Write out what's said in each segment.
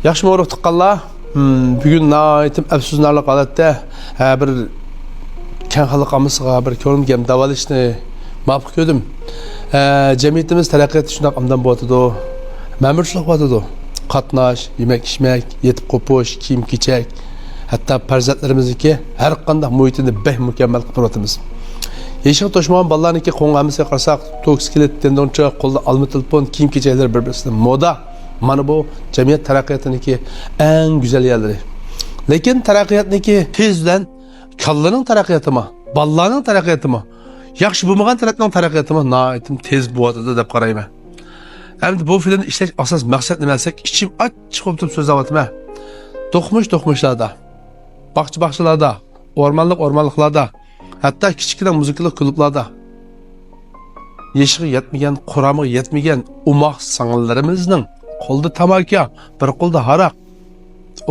Yaxşı mı tıqqanlar? Bugün aytib afsusnarli holatda bir keng xalqimizga bir ko'ringan davolishni ma'qul ko'rdim. Jamiyatimiz taraqqiyoti shunday amdan bo'ladi. Ma'murchilik bo'ladi. Qatnash, yemek-ichmak, yetib qo'pish, kiyim-kechak, hatto farzandlarimizniki har qanday muhitini mukammal qilib turamiz. Yeshiq to'shmagan bolalarniki qo'ng'amizga qarasak, tokskelet tendoncha, qo'lda olma telefon, kiyim-kechaklar bir-birisidan moda. Mana bu jamiyat taraqqiyotiniki eng go'zal yerlari. Lekin taraqqiyotniki tez bilan kallaning taraqqiyotimi, bolalarning taraqqiyotimi, yaxshi bo'lmagan tarafning taraqqiyotimi noitim tez bo'ladi deb qarayman. Endi bu filmni ishlash asos maqsad nima desak, ichim achchiq bo'lib turib so'zlayapman. To'qmish-to'qmishlarda, baqchi-baqchilarda, o'rmonliklarda, hatto kichkina muzikalik klublarda yeshig'i yetmagan, quramiga yetmagan umoq sing'illarimizning qo'lda tamaki, bir qo'lda haraq,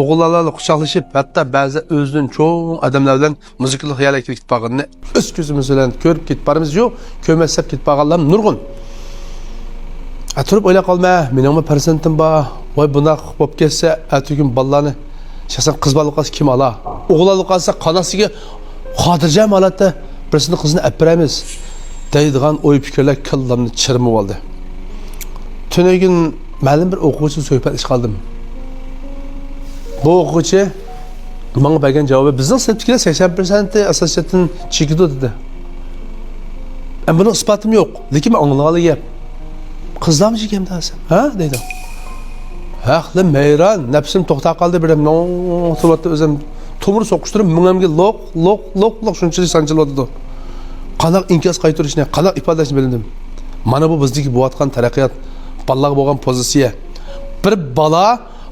o'g'illarla quchoqlashib, hatto ba'zi o'zining cho'ng odamlar bilan muzikalik xiyolga ketib qolganini o'z ko'zimiz bilan ko'rib ketib boramiz. Yo'q, ko'rmasab ketib qolganlar nurg'un. Turib o'ylab qolma, mening farzandim bor, voy bunaqa bo'lib ketsa, atugin bolalarni shaxsan qiz bola qolsa kim ola? O'g'illar qolsa qonasiga xotirjam holatda birisini qizini olib beramiz deydigan o'y fikrlar kallamni chirmib oldi. Tunegin ma'lum bir o'quvchi suhbat ish qildim. Bu o'quvchi menga bergan javobi bizning sinfdagilar 80% asosiyatdan chekidi dedi. Buning isbotim yo'q, lekin men anglag'ali gap. Qizlarmi chekam dersin? Ha deydi. Haqli meyran, nafsim to'xtab qoldi, biram turibdi o'zim tomir so'qishtirib, mengamga loq shunchalik sanchiladi. Qanaq inkos qaytarishni, qanaq ifodalashni bildim. Mana bu bizdagi bo'layotgan taraqqiyot, bolalarga bo'lgan pozitsiya. Bir bola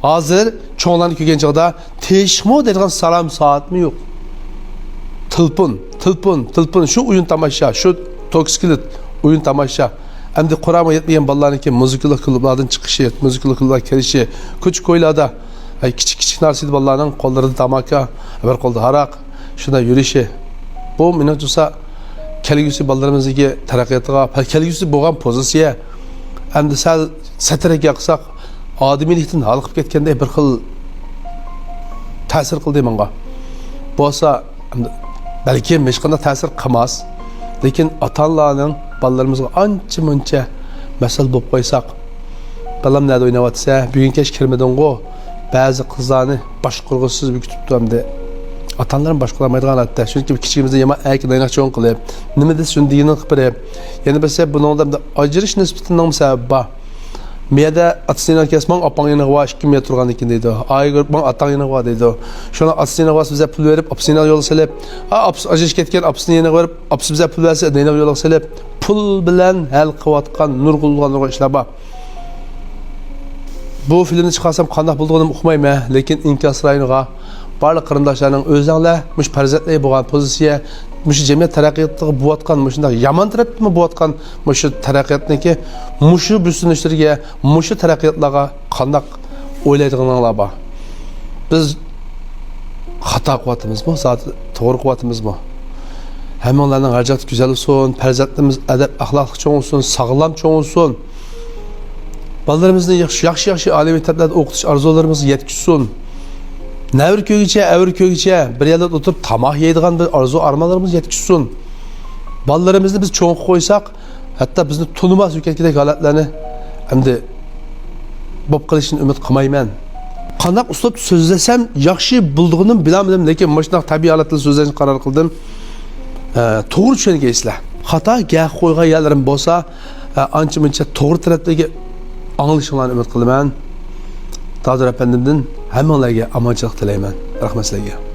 hozir cho'nglarni ko'rgan chog'da teshmo deydigan salom soatmi yo'q. Tilpun, shu o'yin tomosha, shu tokskelet o'yin tomosha. Endi Qur'onga yetmagan bolalarniki muzikalik klublardan chiqishi, muzikalik klublarga kirishi, ko'ch-ko'ylarda kichik narsa bolalarning qo'llarida tamaki, bir qo'lda haraq, shunda yurishi. Bu menimcha kelgusi bolalarimizdagi taraqqiyotiga, kelgusi bo'lgan pozitsiya endi sal satiraga qilsak, odamiylikdan halqib ketganda bir xil ta'sir qildi menga. Bo'lsa, balki hech qanday ta'sir qilmas, lekin ota-onalarning balalarimizga ancha-muncha masal bo'lib qo'ysak, balam nada o'ynayotsa, bugun kech kirmading-ku, ba'zi qizlarni boshqurg'isiz kutibdi hamda ota-onalar boshqarmaydigan holatda, chunki kichigimizda yomon aytlaynoq cho'ng qilib, nima desa shuni deganini qilib berib, yana bilsa buningda ajrish nisbatining sababi bor. Miyada atsini kesmang opangning va 2 metr turgan ekan deydi. Ayg'ir bang atangning va deydi. Shuni atsini va bizga pul berib, opsini yo'l silib, ajrish ketgan opsini yana berib, ops bizga pul bersa, deyna yo'l silib, pul bilan hal qilayotgan nurg'ulgan ishlar bor. Bu filmni chiqarsam qanday bo'lganini uqmayman, lekin inkos rayoniga barliq qarindoshlarning o'zinglar mush farzandlar bo'lgan pozitsiya, mush jamiyat taraqqiyotiga bo'layotgan, mushunday yomon tarafmi bo'layotgan, mush taraqqiyotniki, mush busunishlarga, mush taraqqiyotlarga qanday o'ylaydiganlar bor. Biz xato qilyapmizmi, zot to'g'ri qilyapmizmi? Hammalarning hajati go'zal bo'lsin, farzandlarimiz adab axloqli cho'ng bo'lsin, sog'lom cho'ng bo'lsin. Bolalarimizni yaxshi oliy maktablarda o'qitish orzularimizni yetkazsin. Navr ko'ygacha bir yerda o'tirib tamoq yeydigan bir orzu armonlarimizni yetkazsin. Bolalarimizni biz cho'ng qo'ysak, hatto bizni tunimas ketgan holatlarni endi bo'lib qilishni umid qilmayman. Qanday uslub so'zlasam yaxshi bo'ldig'ini bilmadim, lekin mashunaq tabiiy holatda so'zlashni qaror qildim. To'g'ri tushungaysizlar. Xato gap qo'ygan yerlarim bo'lsa, ancha-muncha to'g'ri tarafdagi anglashinglarni umid qilaman. Taqdir apandimdan hammalarga omonchilik tilayman. Rahmat sizlarga.